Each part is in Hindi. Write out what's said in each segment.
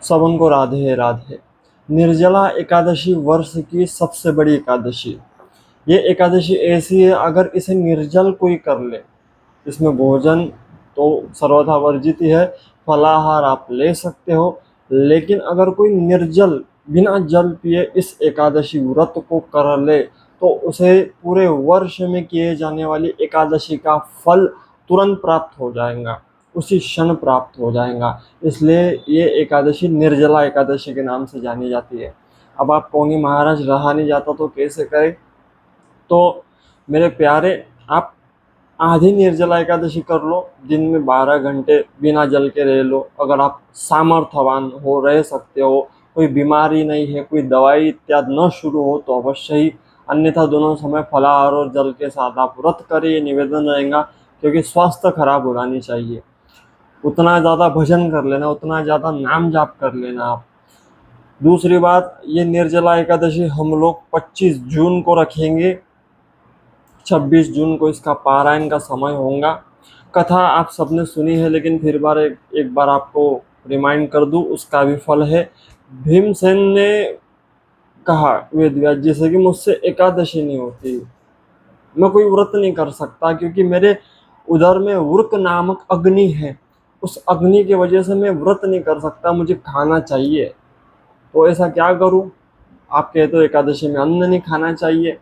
सबन को राधे राधे। निर्जला एकादशी वर्ष की सबसे बड़ी एकादशी। ये एकादशी ऐसी है, अगर इसे निर्जल कोई कर ले, इसमें भोजन तो सर्वथा वर्जित ही है, फलाहार आप ले सकते हो, लेकिन अगर कोई निर्जल बिना जल पिए इस एकादशी व्रत को कर ले तो उसे पूरे वर्ष में किए जाने वाली एकादशी का फल तुरंत प्राप्त हो जाएगा, उसी क्षण प्राप्त हो जाएगा। इसलिए ये एकादशी निर्जला एकादशी के नाम से जानी जाती है। अब आप कहोगे महाराज रहा नहीं जाता तो कैसे करें? तो मेरे प्यारे, आप आधी निर्जला एकादशी कर लो, दिन में 12 घंटे बिना जल के रह लो। अगर आप सामर्थ्यवान हो, रह सकते हो, कोई बीमारी नहीं है, कोई दवाई इत्यादि न शुरू हो तो अवश्य ही, अन्यथा दोनों समय फलाहार और जल के साथ आप व्रत करें, ये निवेदन रहेगा। क्योंकि स्वास्थ्य खराब होना नहीं चाहिए। उतना ज़्यादा भजन कर लेना, उतना ज़्यादा नाम जाप कर लेना आप। दूसरी बात, ये निर्जला एकादशी हम लोग 25 जून को रखेंगे। 26 जून को इसका पारायण का समय होगा। कथा आप सबने सुनी है, लेकिन फिर एक बार आपको रिमाइंड कर दूं, उसका भी फल है। भीमसेन ने कहा वेद व्यास जी से कि मुझसे एकादशी नहीं होती, मैं कोई व्रत नहीं कर सकता, क्योंकि मेरे उदर में वृक नामक अग्नि है, उस अग्नि की वजह से मैं व्रत नहीं कर सकता, मुझे खाना चाहिए। तो ऐसा क्या करूं? आप कहते हो एकादशी में अन्न नहीं खाना चाहिए।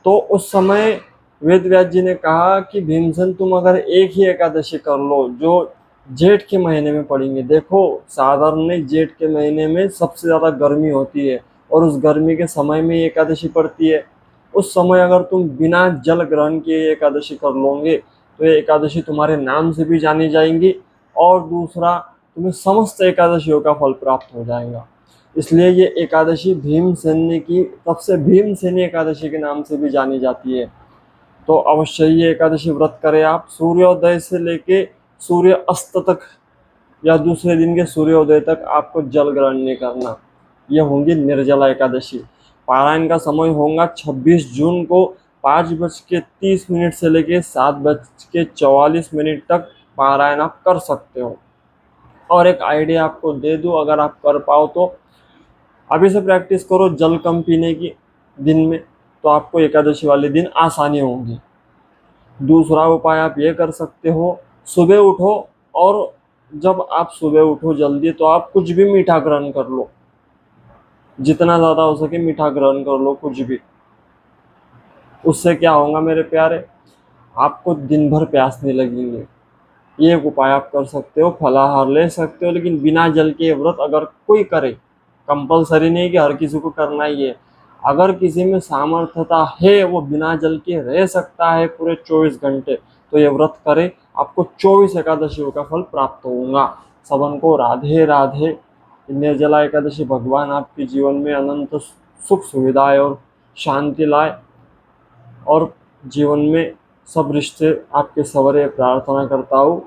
तो उस समय वेद व्यास जी ने कहा कि भीमसेन, तुम अगर एक ही एकादशी कर लो जो जेठ के महीने में पड़ेंगे। देखो, साधारण नहीं, जेठ के महीने में सबसे ज़्यादा गर्मी होती है, और उस गर्मी के समय में ये एकादशी पड़ती है। उस समय अगर तुम बिना जल ग्रहण किए एकादशी कर लोगे तो ये एकादशी तुम्हारे नाम से भी जानी जाएंगी, और दूसरा, तुम्हें समस्त एकादशियों का फल प्राप्त हो जाएगा। इसलिए ये एकादशी भीमसेन की, तब से भीमसेनी एकादशी के नाम से भी जानी जाती है। तो अवश्य ये एकादशी व्रत करें आप। सूर्योदय से लेके सूर्य अस्त तक या दूसरे दिन के सूर्योदय तक आपको जल ग्रहण नहीं करना। ये होंगी निर्जला एकादशी। पारायण का समय होगा 26 जून को 5:30 से लेके 7:44 तक पारायण आप कर सकते हो। और एक आइडिया आपको दे दूं, अगर आप कर पाओ तो अभी से प्रैक्टिस करो जल कम पीने की दिन में, तो आपको एकादशी वाले दिन आसानी होगी। दूसरा उपाय आप ये कर सकते हो, सुबह उठो, और जब आप सुबह उठो जल्दी तो आप कुछ भी मीठा ग्रहण कर लो, जितना ज़्यादा हो सके मीठा ग्रहण कर लो, कुछ भी। उससे क्या होगा मेरे प्यारे, आपको दिन भर प्यास नहीं लगेगी। ये एक उपाय आप कर सकते हो। फलाहार ले सकते हो, लेकिन बिना जल के ये व्रत अगर कोई करे, कंपलसरी नहीं कि हर किसी को करना ही है, अगर किसी में सामर्थ्यता है, वो बिना जल के रह सकता है पूरे 24 घंटे, तो ये व्रत करे, आपको 24 एकादशियों का फल प्राप्त होगा। सबन को राधे राधे। निर्जला एकादशी भगवान आपके जीवन में अनंत सुख सुविधाएं और शांति लाए, और जीवन में सब रिश्ते आपके सवरे, प्रार्थना करता हूँ।